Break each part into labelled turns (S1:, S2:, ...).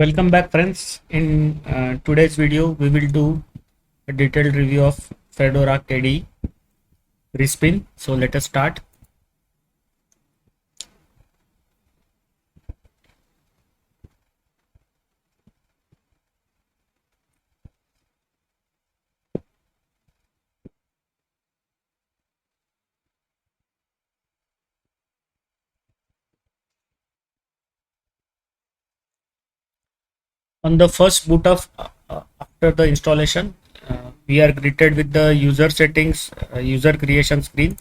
S1: Welcome back, friends. In today's video, we will do a detailed review of Fedora KDE respin. So let us start. On the first boot of after the installation, we are greeted with the user settings, user creation screen.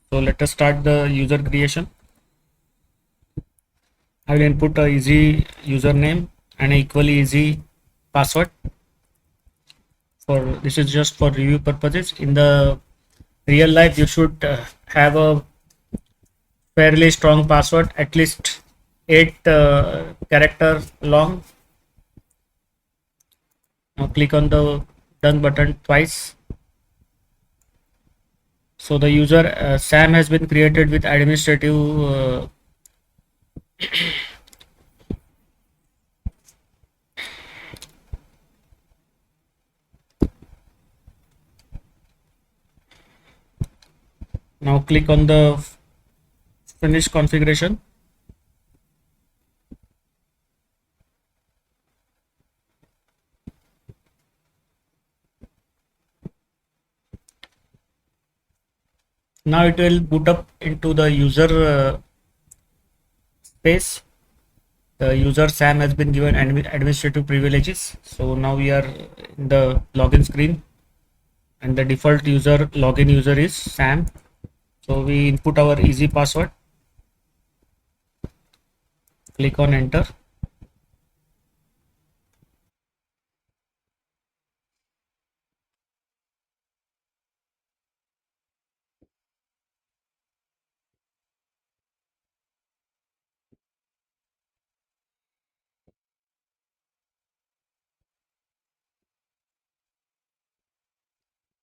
S1: So let us start the user creation. I will input a easy username and a equally easy password. For this is just for review purposes. In the real life, you should have a fairly strong password, at least 8 character long. Now click on the done button twice. So the user Sam has been created with administrative now click on the finish configuration. Now it will boot up into the user space. The user Sam has been given administrative privileges. So now we are in the login screen and the default user login user is Sam. So we input our easy password, click on enter.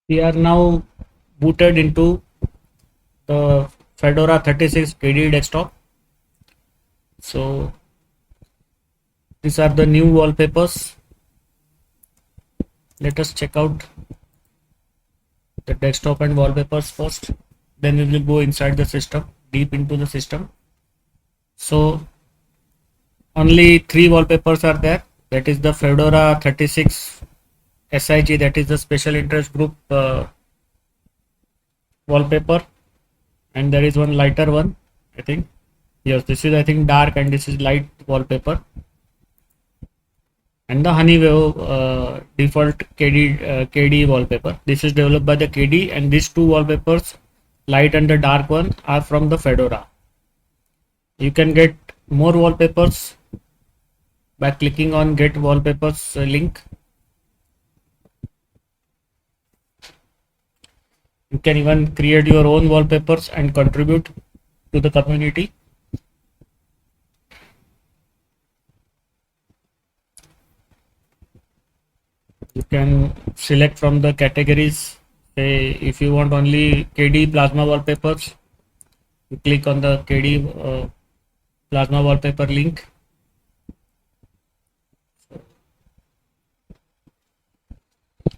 S1: We are now booted into the Fedora 36 KDE desktop. So these are the new wallpapers. Let us check out the desktop and wallpapers first. Then we will go inside the system, deep into the system. So only 3 wallpapers are there. That is the Fedora 36 SIG, that is the special interest group wallpaper, and there is one lighter one, I think. Yes, this is I think dark and this is light wallpaper. And the Honeywell default KDE wallpaper. This is developed by the KDE, and these two wallpapers, light and the dark one, are from the Fedora. You can get more wallpapers by clicking on get wallpapers link. You can even create your own wallpapers and contribute to the community. You can select from the categories. Say if you want only KDE plasma wallpapers, you click on the KDE plasma wallpaper link.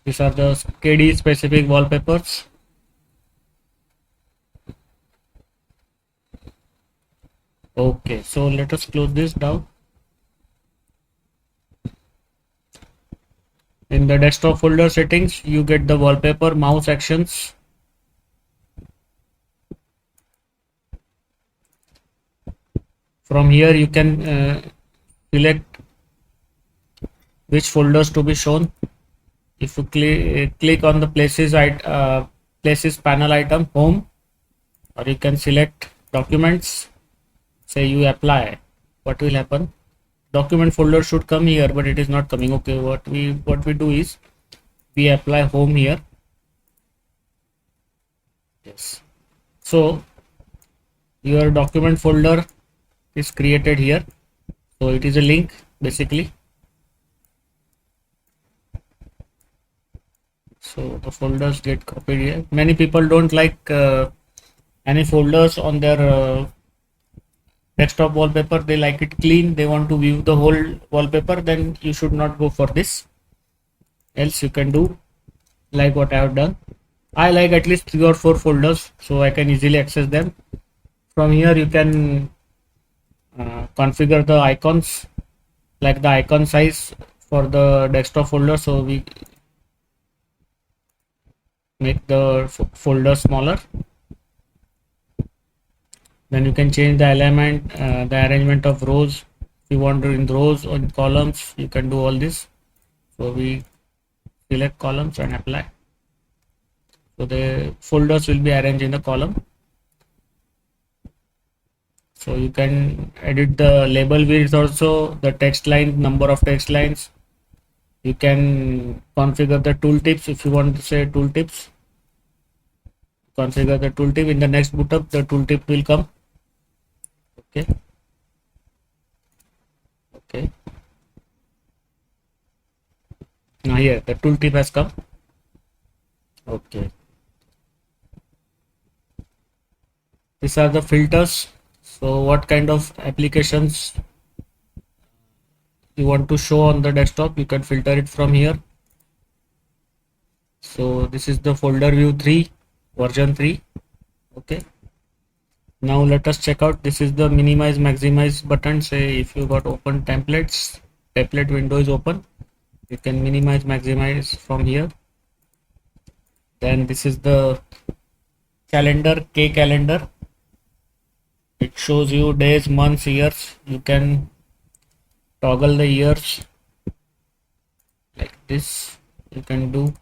S1: These are the KDE specific wallpapers. Okay, so let us close this down. In the desktop folder settings, you get the wallpaper mouse actions. From here you can select which folders to be shown. If you click on the places panel item home, or you can select documents, say you apply, what will happen? Document folder should come here, but it is not coming. Okay, what we do is we apply home here. Yes, so your document folder is created here. So it is a link basically. So the folders get copied here. Many people don't like any folders on their desktop wallpaper, they like it clean, they want to view the whole wallpaper, then you should not go for this. Else you can do like what I have done. I like at least 3 or 4 folders so I can easily access them. From here you can configure the icons, like the icon size for the desktop folder, so we make the folder smaller. Then you can change the alignment, the arrangement of rows. If you want to in rows or in columns, you can do all this. So we select columns and apply. So the folders will be arranged in the column. So you can edit the label width also, the text line, number of text lines. You can configure the tooltips if you want to say tooltips. Configure the tooltip. In the next boot up, the tooltip will come. Okay. Okay. Now here the tooltip has come. Okay. These are the filters. So what kind of applications you want to show on the desktop, you can filter it from here. So this is the folder view 3, version 3. Okay. Now let us check out. This is the minimize maximize button. Say if you got open templates, template window is open, you can minimize maximize from here. Then this is the calendar, K calendar. It shows you days, months, years. You can toggle the years like this. You can do.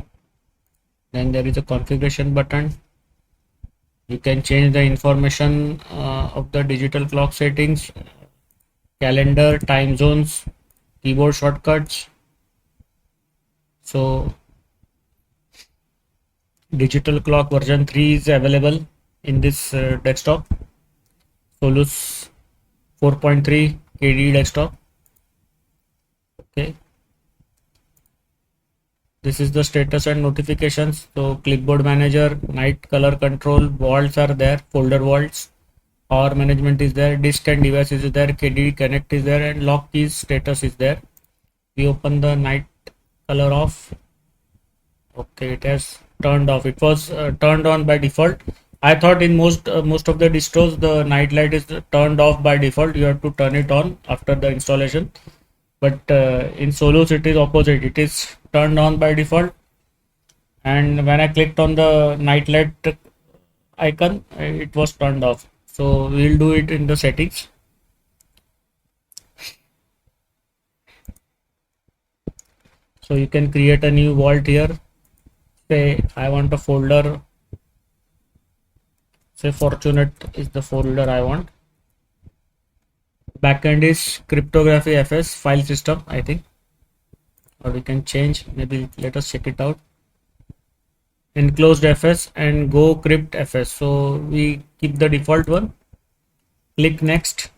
S1: Then there is a configuration button. You can change the information of the digital clock settings, calendar, time zones, keyboard shortcuts. So digital clock version 3 is available in this desktop. Solus 4.3 KDE desktop. Okay. This is the status and notifications. So clipboard manager, night color control, vaults are there, folder vaults, power management is there, disk and devices is there, KDE connect is there, and lock keys status is there. We open the night color off. Okay, it has turned off. It was turned on by default. I thought in most of the distros the night light is turned off by default. You have to turn it on after the installation. But in Solus it is opposite. It is turned on by default. And when I clicked on the night light icon, it was turned off. So we'll do it in the settings. So you can create a new vault here. Say I want a folder. Say Fortunet is the folder I want. Backend is cryptography FS file system, I think. Or we can change. Maybe let us check it out. Enclosed FS and go crypt FS. So we keep the default one. Click next.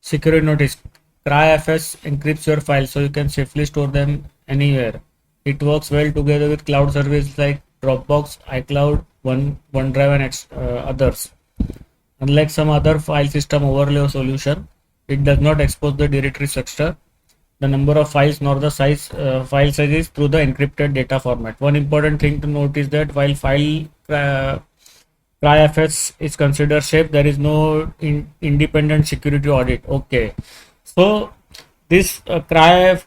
S1: Security notice. CryFS encrypts your files so you can safely store them anywhere. It works well together with cloud services like Dropbox, iCloud, OneDrive, and others. Unlike some other file system overlay solution, it does not expose the directory structure, the number of files, nor the file sizes through the encrypted data format. One important thing to note is that while file CryFS is considered safe, there is no independent security audit. Okay, so this file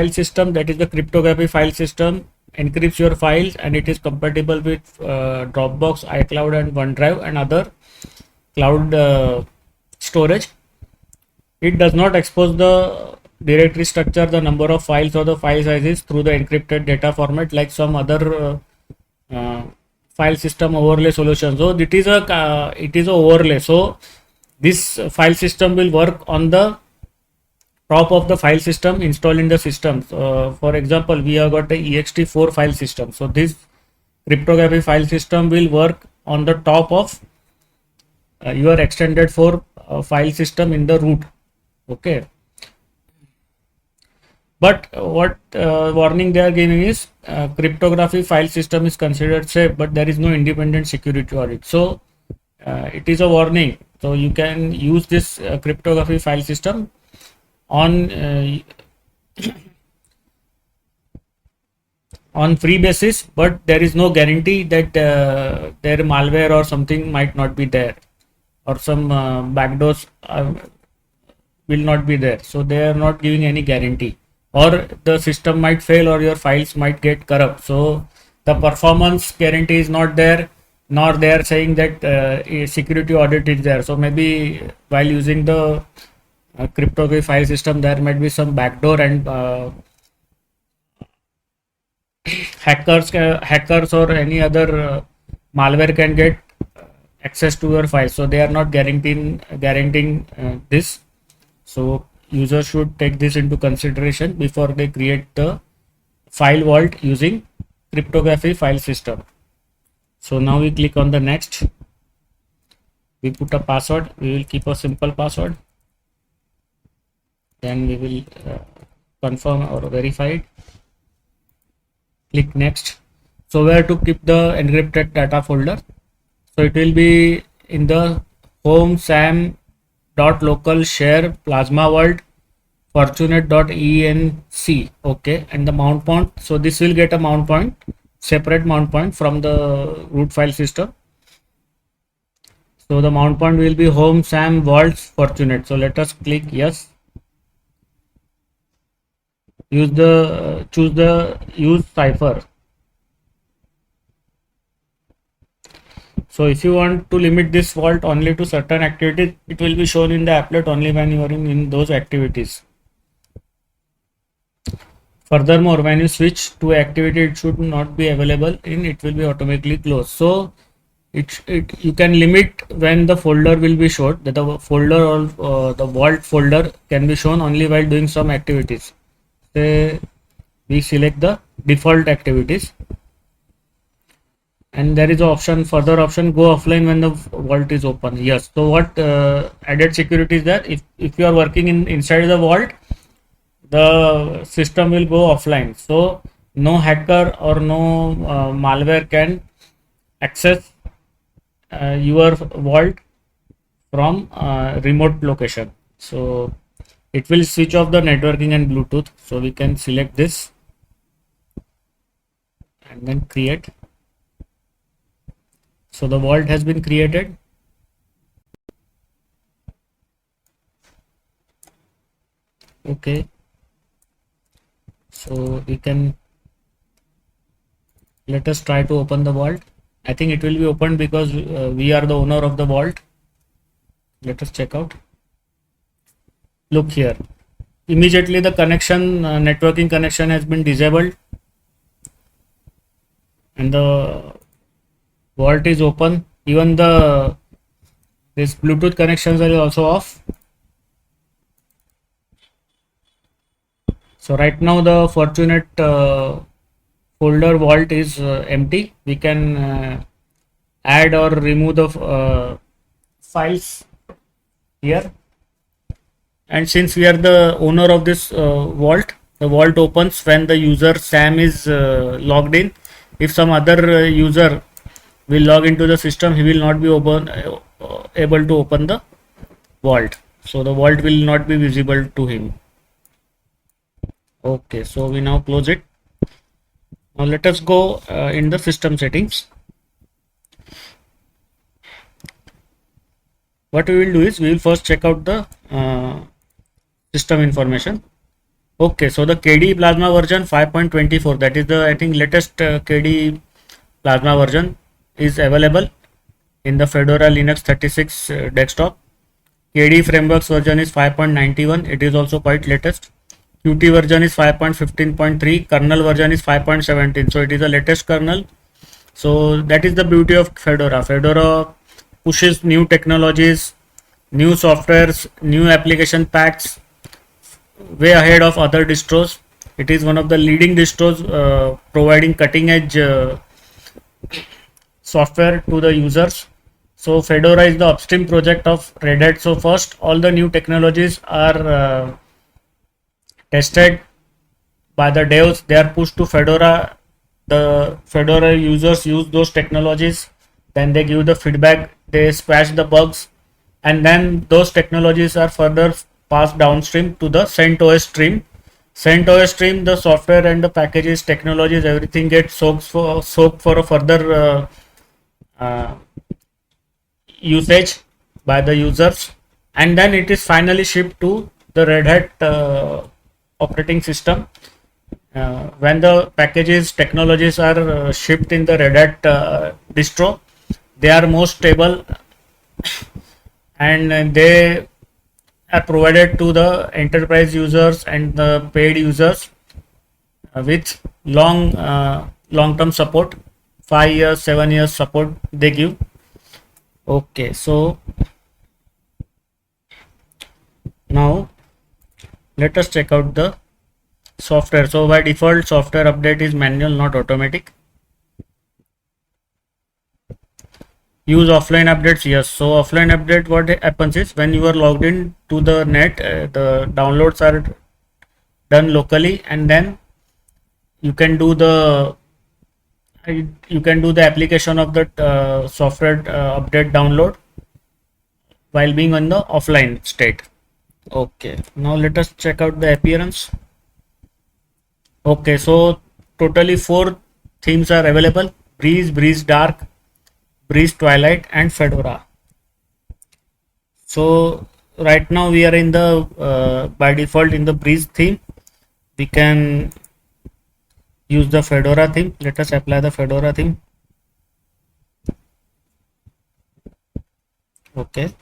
S1: system, that is the cryptography file system, encrypts your files, and it is compatible with Dropbox, iCloud, and OneDrive and other cloud storage. It does not expose the directory structure, the number of files, or the file sizes through the encrypted data format like some other file system overlay solutions. So it is a overlay. So this file system will work on the top of the file system installed in the system. For example, we have got a ext4 file system. So this cryptography file system will work on the top of your extended 4 file system in the root. Okay. But what warning they are giving is cryptography file system is considered safe, but there is no independent security audit. So it is a warning. So you can use this cryptography file system on free basis, but there is no guarantee that their malware or something might not be there, or some backdoors will not be there. So they are not giving any guarantee, or the system might fail, or your files might get corrupt. So the performance guarantee is not there, nor they are saying that a security audit is there. So maybe while using the cryptography file system, there might be some backdoor, and hackers or any other malware can get access to your file. So they are not guaranteeing this. So users should take this into consideration before they create the file vault using cryptography file system. So now we click on the next. We put a password. We will keep a simple password. Then we will confirm or verify it. Click next. So where to keep the encrypted data folder? So it will be in the home sam.local share plasma world fortunet.enc. Okay, and the mount point. So this will get a mount point, separate mount point from the root file system. So the mount point will be home sam vault fortunet. So let us click yes. Choose the use cipher. So if you want to limit this vault only to certain activities, it will be shown in the applet only when you are in those activities. Furthermore, when you switch to activity, it should not be available in, it will be automatically closed. So you can limit when the folder will be shown, that the folder or the vault folder can be shown only while doing some activities. Say we select the default activities, and there is an option, further option, go offline when the vault is open. Yes. So what added security is that if you are working inside the vault, the system will go offline. So no hacker or no malware can access your vault from remote location. So it will switch off the networking and Bluetooth. So we can select this and then create. So the vault has been created. Okay. So we can, let us try to open the vault. I think it will be opened because we are the owner of the vault. Let us check out. Look here. Immediately the connection, networking connection has been disabled, and the vault is open. Even this Bluetooth connections are also off. So right now the Fortunet folder vault is empty. We can add or remove the files here. And since we are the owner of this vault, the vault opens when the user Sam is logged in. If some other user will log into the system, he will not be able to open the vault. So the vault will not be visible to him. Okay, so we now close it. Now let us go in the system settings. What we will do is we will first check out the system information. Okay, so the KDE Plasma version 5.24, that is the I think latest KDE Plasma version is available in the Fedora Linux 36 desktop. KDE frameworks version is 5.91, it is also quite latest. Qt version is 5.15.3, kernel version is 5.17, so it is the latest kernel. So that is the beauty of Fedora. Fedora pushes new technologies, new softwares, new application packs way ahead of other distros. It is one of the leading distros providing cutting edge software to the users. So Fedora is the upstream project of Red Hat. So first all the new technologies are tested by the devs, they are pushed to Fedora. The Fedora users use those technologies, then they give the feedback they patch the bugs, and then those technologies are further passed downstream to the CentOS stream. CentOS stream, the software and the packages, technologies, everything gets soaked for a further uh, usage by the users, and then it is finally shipped to the Red Hat operating system. When the packages, technologies are shipped in the Red Hat distro, they are more stable, and they are provided to the enterprise users and the paid users with long term support, 5 years, 7 years support they give. Okay, so now let us check out the software. So by default, software update is manual, not automatic. Use offline updates, yes. So offline update, what happens is when you are logged in to the net, the downloads are done locally, and then you can do the application of the software update download while being on the offline state. Okay, now let us check out the appearance. Okay, so totally 4 themes are available: Breeze, Breeze Dark, Breeze Twilight, and Fedora. So right now we are in the by default in the Breeze theme. We can use the Fedora theme. Let us apply the Fedora theme. Okay.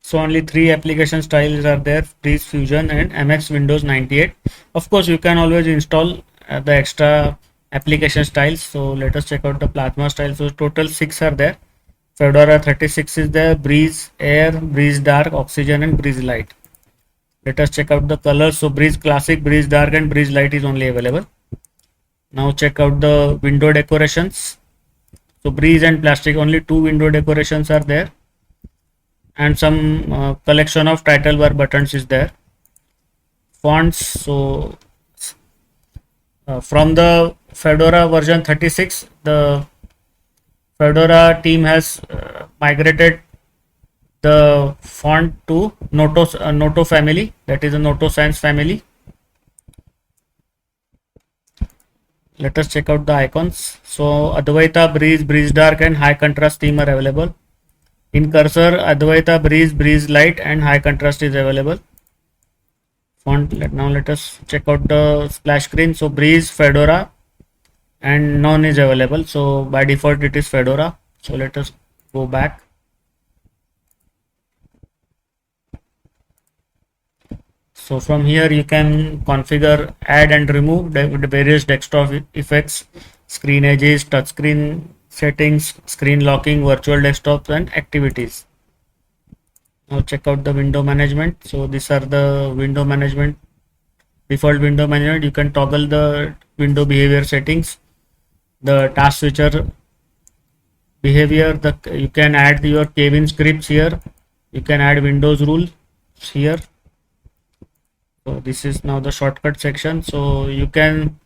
S1: So only 3 application styles are there: Breeze, Fusion, and MX Windows 98. Of course, you can always install the extra application styles. So let us check out the Plasma style. So total 6 are there. Fedora 36 is there: Breeze Air, Breeze Dark, Oxygen, and Breeze Light. Let us check out the colors. So Breeze Classic, Breeze Dark, and Breeze Light is only available. Now check out the window decorations. So Breeze and Plastic, only 2 window decorations are there, and some collection of title bar buttons is there. Fonts, so from the Fedora version 36, the Fedora team has migrated the font to Noto family, that is a Noto Sans family. Let us check out the icons. So Advaita, Breeze, Breeze Dark, and High Contrast theme are available. In cursor, Advaita, Breeze, Breeze Light, and High Contrast is available. Font, now let us check out the splash screen. So Breeze, Fedora, and none is available. So by default it is Fedora. So let us go back. So from here you can configure, add and remove the various desktop effects, screen edges, touchscreen settings, screen locking, virtual desktops, and activities. Now check out the window management. So these are the window management, default window management. You can toggle the window behavior settings, the task switcher behavior, you can add your Kevin scripts here, you can add Windows rules here. So this is now the shortcut section. So you can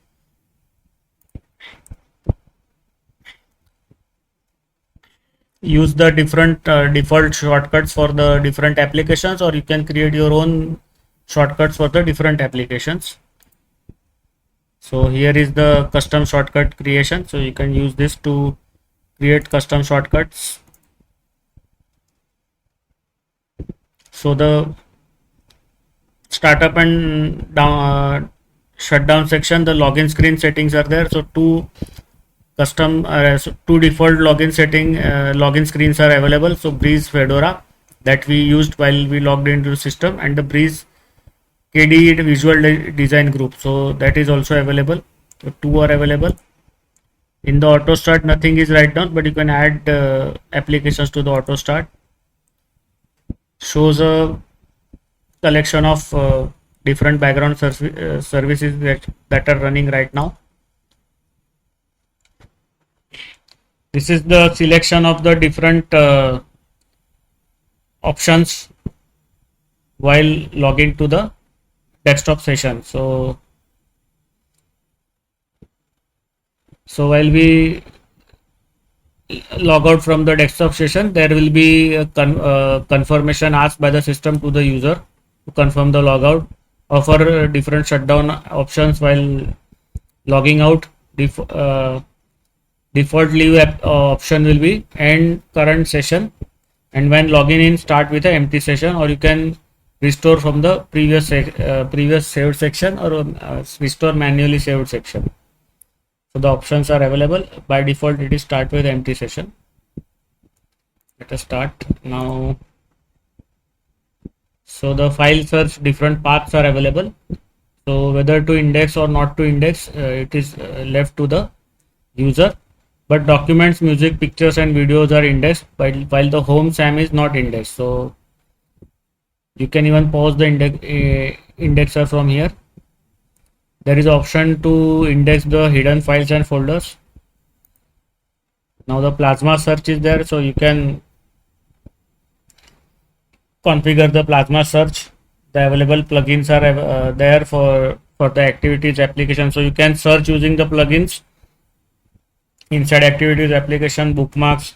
S1: use the different default shortcuts for the different applications, or you can create your own shortcuts for the different applications. So here is the custom shortcut creation. So you can use this to create custom shortcuts. So the startup and shutdown section, the login screen settings are there. So two custom two default login screens are available. So Breeze Fedora, that we used while we logged into the system, and the Breeze KDE visual design group, so that is also available. So 2 are available. In the auto start, nothing is right now, but you can add applications to the auto start. Shows a collection of different background services that are running right now. This is the selection of the different options while logging to the desktop session. So while we log out from the desktop session, there will be a confirmation asked by the system to the user to confirm the logout. Offer different shutdown options while logging out. Default leave option will be end current session, and when logging in, start with an empty session, or you can restore from the previous saved section, or restore manually saved section. So the options are available. By default, it is start with empty session. Let us start now. So the file search, different paths are available. So whether to index or not to index, it is left to the user. But documents, music, pictures and videos are indexed, while the home SAM is not indexed. So you can even pause the indexer from here. There is option to index the hidden files and folders. Now the Plasma search is there, so you can configure the Plasma search. The available plugins are there for the activities application. So you can search using the plugins inside activities application, bookmarks,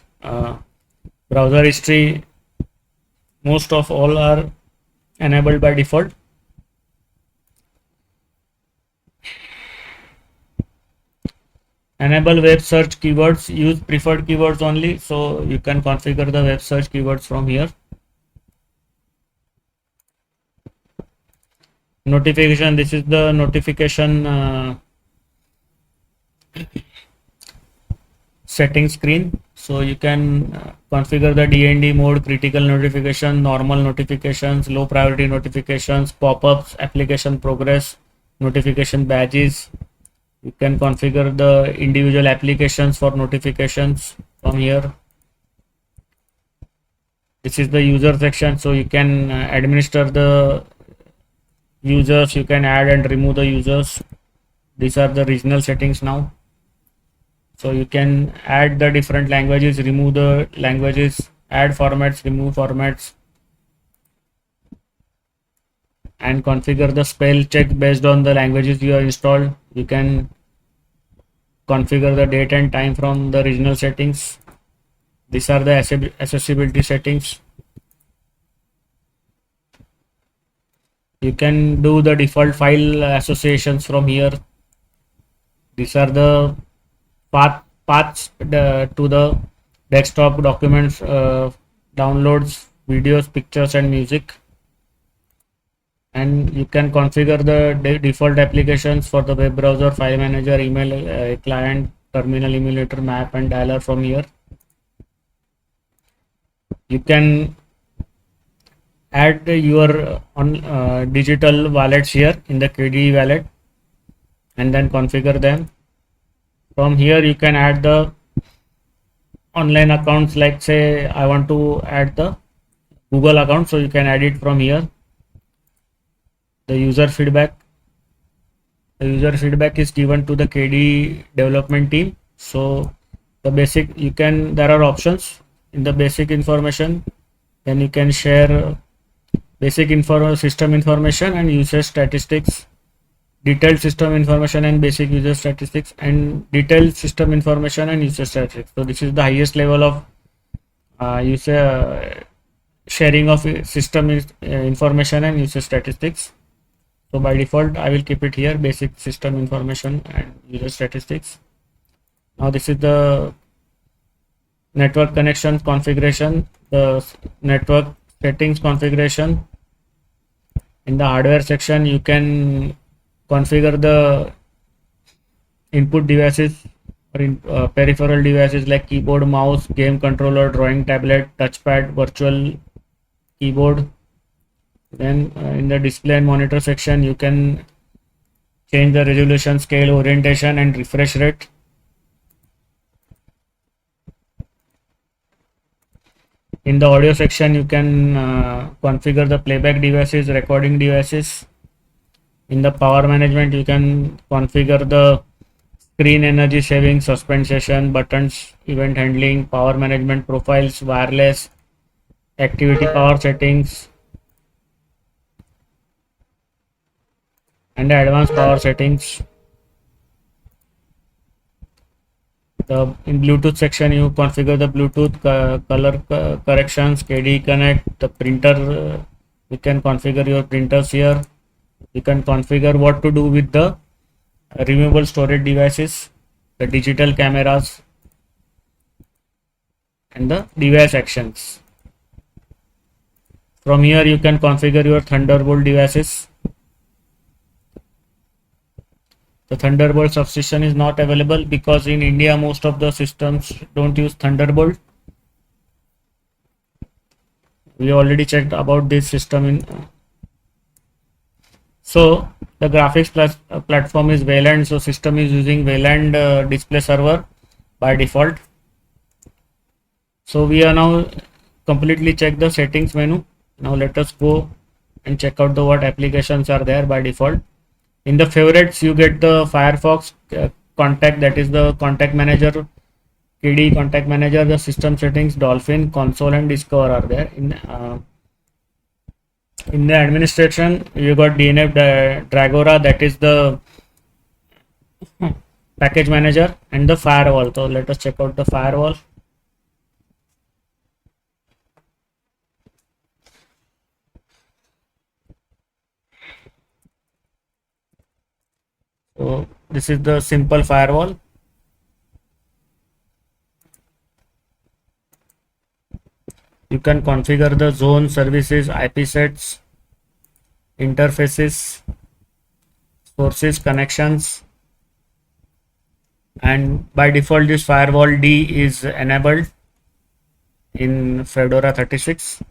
S1: browser history. Most of all are enabled by default. Enable web search keywords, use preferred keywords only. So you can configure the web search keywords from here. Notification, this is the notification setting screen. So you can configure the DND mode, critical notification, normal notifications, low priority notifications, pop-ups, application progress, notification badges. You can configure the individual applications for notifications from here. This is the user section, so you can administer the users, you can add and remove the users. These are the regional settings now. So you can add the different languages, remove the languages, add formats, remove formats, and configure the spell check based on the languages you have installed. You can configure the date and time from the regional settings. These are the accessibility settings. You can do the default file associations from here. These are the paths to the desktop documents, downloads, videos, pictures and music. And you can configure the default applications for the web browser, file manager, email client, terminal, emulator, map and dialer from here. You can add your digital wallets here in the KDE wallet and then configure them. From here you can add the online accounts, like say I want to add the Google account, so you can add it from here. The user feedback is given to the KDE development team. So the basic, there are options in the basic information. Then you can share basic system information and user statistics, detailed system information and basic user statistics, and detailed system information and user statistics. So this is the highest level of user sharing of system information and user statistics. So by default I will keep it here, basic system information and user statistics. Now this is the network connection configuration, the network settings configuration. In the hardware section you can configure the input devices or peripheral devices like keyboard, mouse, game controller, drawing tablet, touchpad, virtual keyboard. Then in the display and monitor section you can change the resolution, scale, orientation and refresh rate. In the audio section you can configure the playback devices, recording devices. In the power management you can configure the screen energy saving, suspend session, buttons, event handling, power management profiles, wireless, activity power settings and advanced power settings. In Bluetooth section, you configure the Bluetooth color corrections, KDE Connect, the printer. You can configure your printers here. You can configure what to do with the removable storage devices, the digital cameras, and the device actions. From here, you can configure your Thunderbolt devices. The Thunderbolt subsystem is not available because in India most of the systems don't use Thunderbolt. We already checked about this system in. So the graphics platform is Wayland. So system is using Wayland display server by default. So we are now completely checked the settings menu. Now let us go and check out the what applications are there by default. In the favorites, you get the Firefox contact, that is the contact manager, KDE contact manager, the system settings, Dolphin, console, and Discover are there. In the administration, you got DNF Dragora, that is the package manager, and the firewall. So let us check out the firewall. So this is the simple firewall. You can configure the zone, services, IP sets, interfaces, sources, connections, and by default this firewall D is enabled in Fedora 36.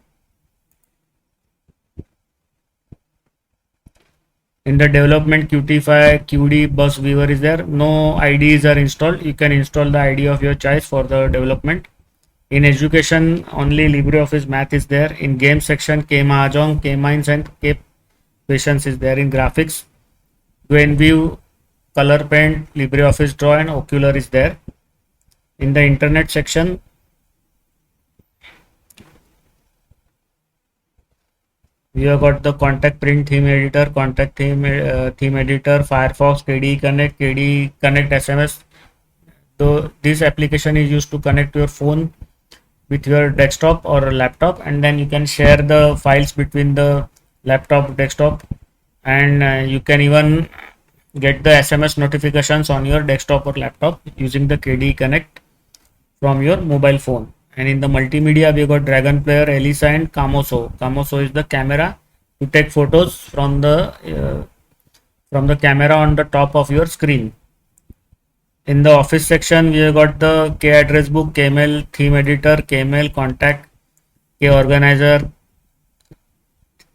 S1: In the development, Qt QD bus viewer is there. No IDs are installed. You can install the ID of your choice for the development. In education, only LibreOffice Math is there. In game section, K Mahjong, K Mines, and K Patience is there. In graphics, GwenView, Color Paint, LibreOffice Draw, and Ocular is there. In the internet section, we have got the contact print theme editor, contact theme editor, Firefox, KDE Connect SMS. So this application is used to connect your phone with your desktop or laptop, and then you can share the files between the laptop, desktop, and you can even get the SMS notifications on your desktop or laptop using the KDE Connect from your mobile phone. And in the multimedia, we got Dragon Player, Elisa, and Kamoso. Kamoso is the camera to take photos from the camera on the top of your screen. In the office section, we have got the K address book, KMail theme editor, KMail contact, K organizer,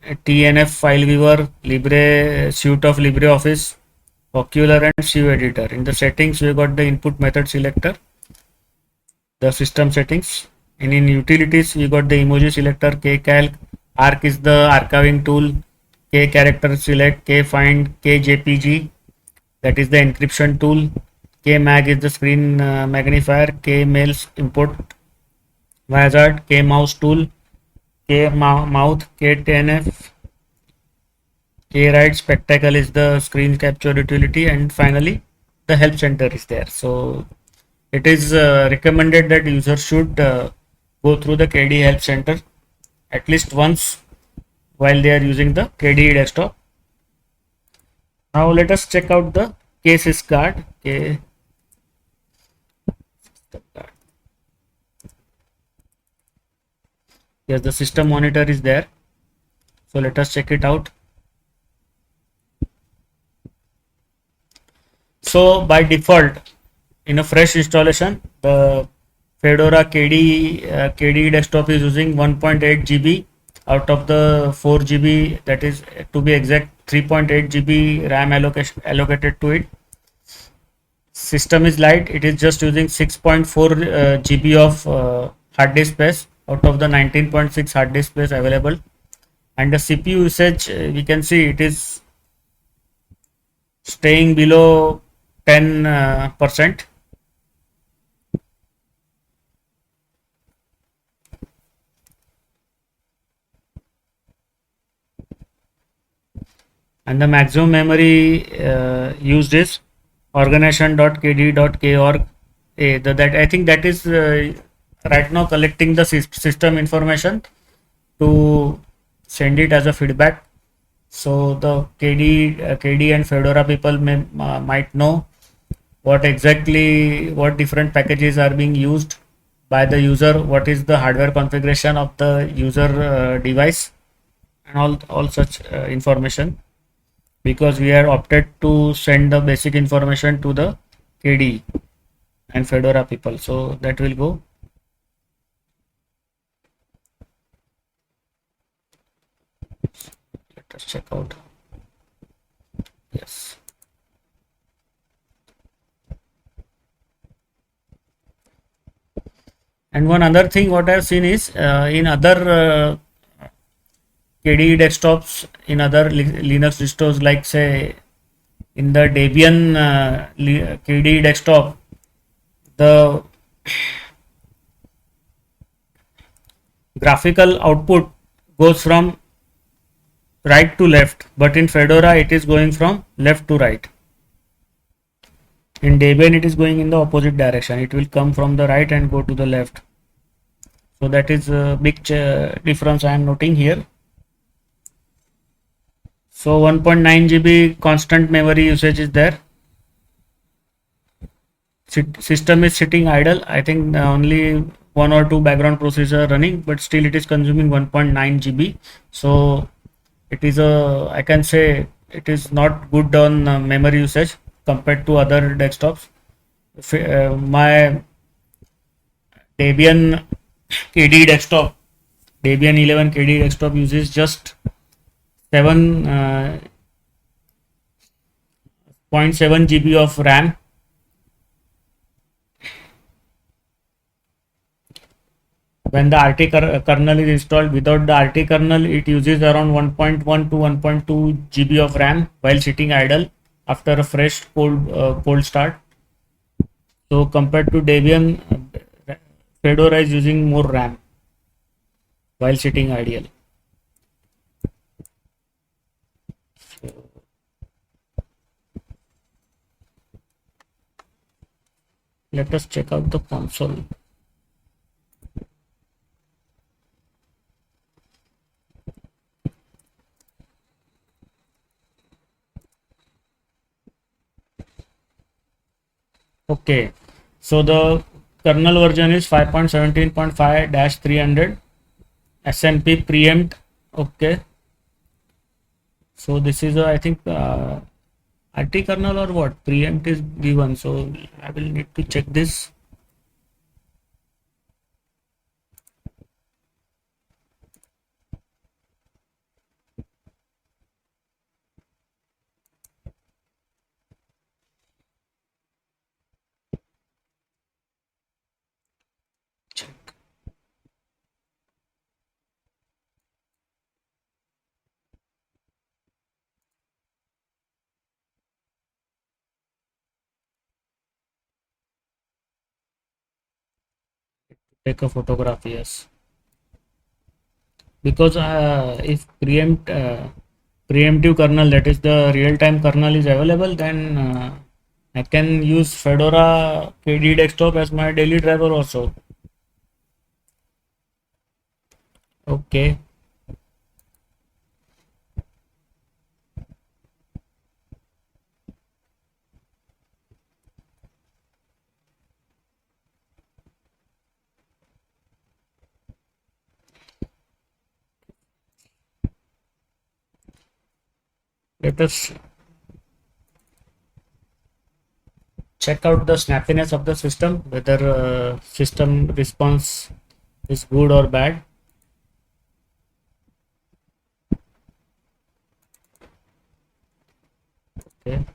S1: TNF file viewer, Libre suite of LibreOffice, Ocular, and Sieve editor. In the settings, we have got the input method selector, the system settings. And in utilities, we got the emoji selector, KCalc, Arc is the archiving tool, K character select, K find, K JPG, that is the encryption tool, K mag is the screen magnifier, K mails import wizard, K mouse tool, K mouth, K TNF, K write spectacle is the screen capture utility, and finally the help center is there. So it is recommended that users should go through the KDE help center at least once while they are using the KDE desktop. Now let us check out the cases card. Yes, the system monitor is there. So let us check it out. So by default, in a fresh installation, the Fedora KDE desktop is using 1.8 GB out of the 4 GB, that is to be exact 3.8 GB RAM allocated to it. System is light, it is just using 6.4 GB of hard disk space out of the 19.6 hard disk space available, and the CPU usage we can see it is staying below 10%. And the maximum memory used is organization.kde.korg that I think that is right now collecting the system information to send it as a feedback. So the KDE and Fedora people might know what different packages are being used by the user, what is the hardware configuration of the user device, and all such information, because we are opted to send the basic information to the KDE and Fedora people. So that will go. Let us check out. Yes. And one other thing what I have seen is in other KDE desktops, in other Linux distros, like say in the Debian KDE desktop, the graphical output goes from right to left, but in Fedora it is going from left to right. In Debian it is going in the opposite direction. It will come from the right and go to the left. So that is a big difference I am noting here. So 1.9 GB constant memory usage is there. System is sitting idle. I think only one or two background processor running, but still it is consuming 1.9 GB. So it is I can say it is not good on memory usage compared to other desktops. My Debian KDE desktop, Debian 11 KDE desktop uses just 7.7 GB of RAM. When the RT kernel is installed, without the RT kernel, it uses around 1.1 to 1.2 GB of RAM while sitting idle after a fresh cold start. So compared to Debian, Fedora is using more RAM while sitting idle. So let us check out the console. Okay, so the kernel version is 5.17.5-300 SMP preempt. Okay, so this is I think RT kernel or what preempt is given, so I will need to check this. Take a photograph, yes, because if preemptive kernel, that is the real-time kernel, is available, then I can use Fedora KDE desktop as my daily driver also. Okay, let us check out the snappiness of the system, whether system response is good or bad. Okay,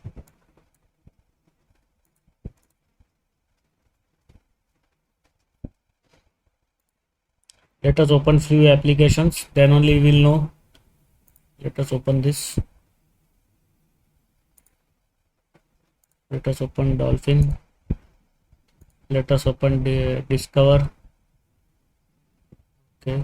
S1: let us open few applications, then only we will know. Let us open this. Let us open Dolphin. Let us open the Discover. Okay,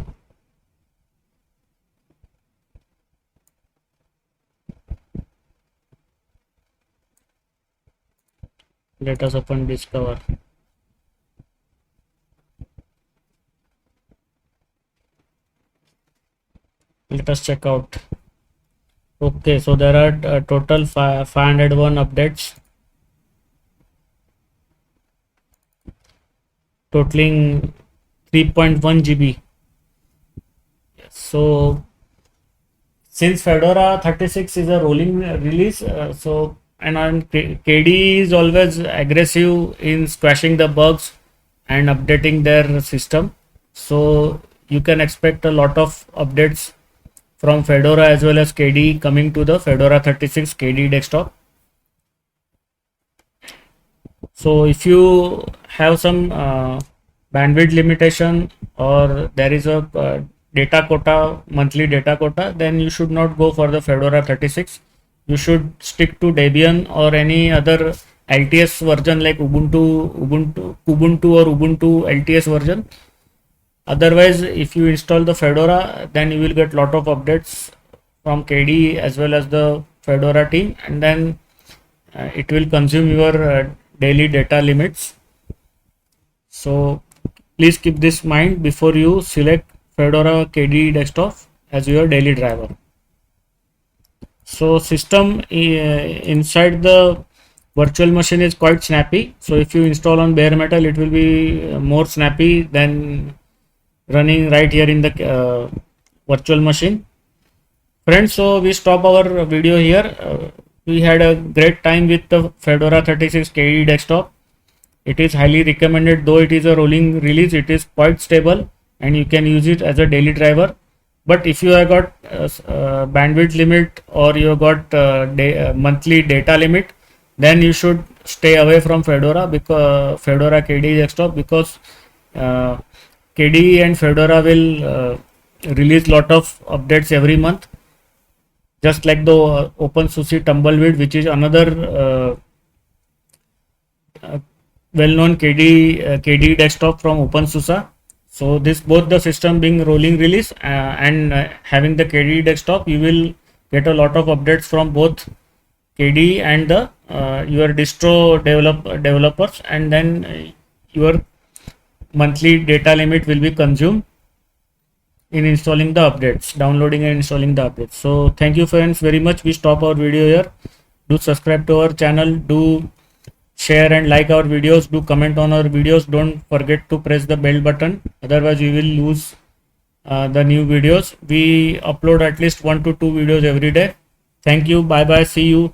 S1: let us open Discover. Let us check out. Okay, so there are total 501 updates, totaling 3.1 GB. So since Fedora 36 is a rolling release, and KDE is always aggressive in squashing the bugs and updating their system, so you can expect a lot of updates from Fedora as well as KDE coming to the Fedora 36 KDE desktop. So if you have some bandwidth limitation, or there is a data quota, monthly data quota, then you should not go for the Fedora 36. You should stick to Debian or any other LTS version like Kubuntu or Ubuntu LTS version. Otherwise, if you install the Fedora, then you will get lot of updates from KDE as well as the Fedora team, and then it will consume your daily data limits. So please keep this in mind before you select Fedora KDE desktop as your daily driver. So system inside the virtual machine is quite snappy. So if you install on bare metal, it will be more snappy than running right here in the virtual machine. Friends, so we stop our video here. We had a great time with the Fedora 36 KDE desktop. It is highly recommended, though it is a rolling release. It is quite stable and you can use it as a daily driver. But if you have got bandwidth limit, or you have got monthly data limit, then you should stay away from Fedora, because Fedora KDE desktop, because KDE and Fedora will release lot of updates every month, just like the OpenSUSE Tumbleweed, which is another well-known KDE desktop from OpenSUSE. So this, both the system being rolling release and having the KDE desktop, you will get a lot of updates from both KDE and the your distro developers, and then your monthly data limit will be consumed in installing the updates, downloading and installing the updates. So thank you friends very much. We stop our video here. Do subscribe to our channel, do share and like our videos, do comment on our videos. Don't forget to press the bell button, otherwise you will lose the new videos. We upload at least 1 to 2 videos every day. Thank you. Bye bye. See you.